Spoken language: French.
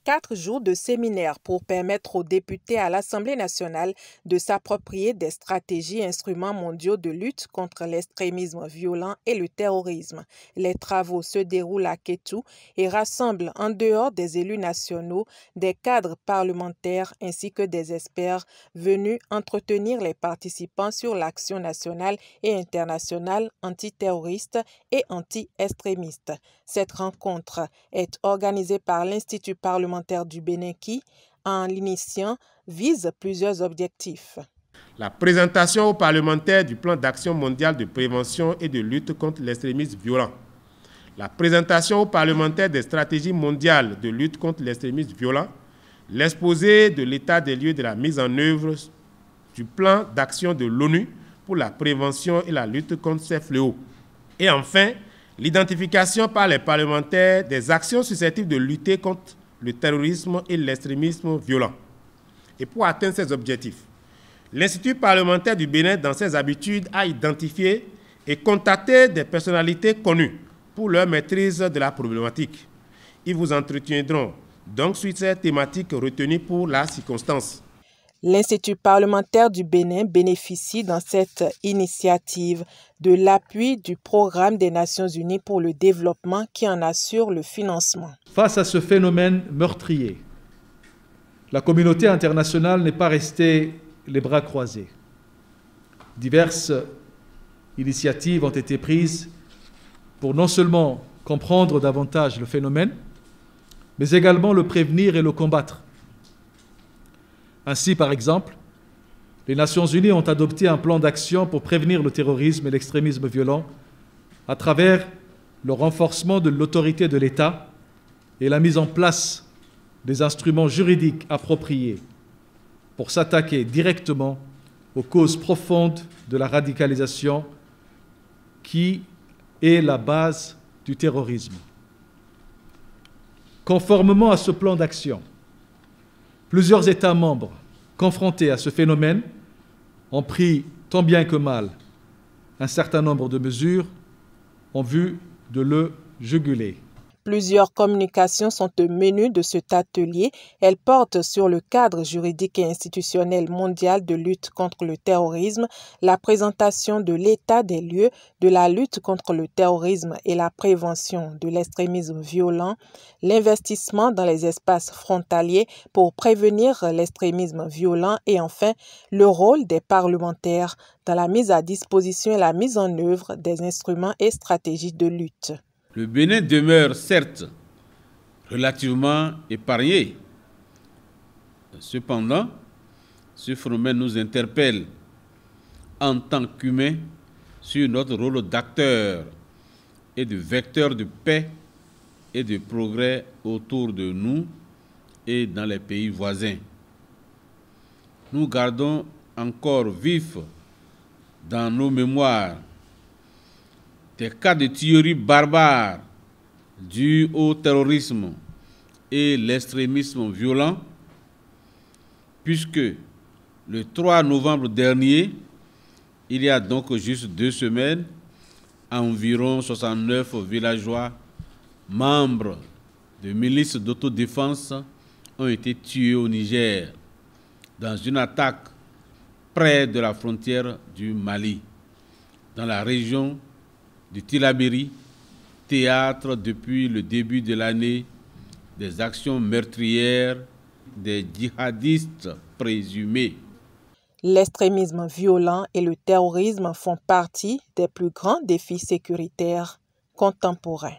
4 jours de séminaire pour permettre aux députés à l'Assemblée nationale de s'approprier des stratégies et instruments mondiaux de lutte contre l'extrémisme violent et le terrorisme. Les travaux se déroulent à Kétou et rassemblent en dehors des élus nationaux, des cadres parlementaires ainsi que des experts venus entretenir les participants sur l'action nationale et internationale antiterroriste et anti-extrémiste. Cette rencontre est organisée par l'Institut parlementaire du Bénin qui, en l'initiant, vise plusieurs objectifs. La présentation aux parlementaires du plan d'action mondial de prévention et de lutte contre l'extrémisme violent. La présentation aux parlementaires des stratégies mondiales de lutte contre l'extrémisme violent. L'exposé de l'état des lieux de la mise en œuvre du plan d'action de l'ONU pour la prévention et la lutte contre ces fléaux. Et enfin, l'identification par les parlementaires des actions susceptibles de lutter contre le terrorisme et l'extrémisme violent. Et pour atteindre ces objectifs, l'Institut parlementaire du Bénin, dans ses habitudes, a identifié et contacté des personnalités connues pour leur maîtrise de la problématique. Ils vous entretiendront donc sur ces thématiques retenues pour la circonstance. L'Institut parlementaire du Bénin bénéficie dans cette initiative de l'appui du Programme des Nations Unies pour le développement qui en assure le financement. Face à ce phénomène meurtrier, la communauté internationale n'est pas restée les bras croisés. Diverses initiatives ont été prises pour non seulement comprendre davantage le phénomène, mais également le prévenir et le combattre. Ainsi, par exemple, les Nations Unies ont adopté un plan d'action pour prévenir le terrorisme et l'extrémisme violent à travers le renforcement de l'autorité de l'État et la mise en place des instruments juridiques appropriés pour s'attaquer directement aux causes profondes de la radicalisation qui est la base du terrorisme. Conformément à ce plan d'action, plusieurs États membres confrontés à ce phénomène ont pris tant bien que mal un certain nombre de mesures en vue de le juguler. Plusieurs communications sont au menu de cet atelier. Elles portent sur le cadre juridique et institutionnel mondial de lutte contre le terrorisme, la présentation de l'état des lieux de la lutte contre le terrorisme et la prévention de l'extrémisme violent, l'investissement dans les espaces frontaliers pour prévenir l'extrémisme violent et enfin le rôle des parlementaires dans la mise à disposition et la mise en œuvre des instruments et stratégies de lutte. Le Bénin demeure certes relativement épargné. Cependant, ce phénomène nous interpelle en tant qu'humains sur notre rôle d'acteur et de vecteur de paix et de progrès autour de nous et dans les pays voisins. Nous gardons encore vif dans nos mémoires des cas de tueries barbares dus au terrorisme et l'extrémisme violent, puisque le 3 novembre dernier, il y a donc juste 2 semaines, environ 69 villageois membres de milices d'autodéfense ont été tués au Niger dans une attaque près de la frontière du Mali, dans la région du Tillabéri, théâtre depuis le début de l'année des actions meurtrières des djihadistes présumés. L'extrémisme violent et le terrorisme font partie des plus grands défis sécuritaires contemporains.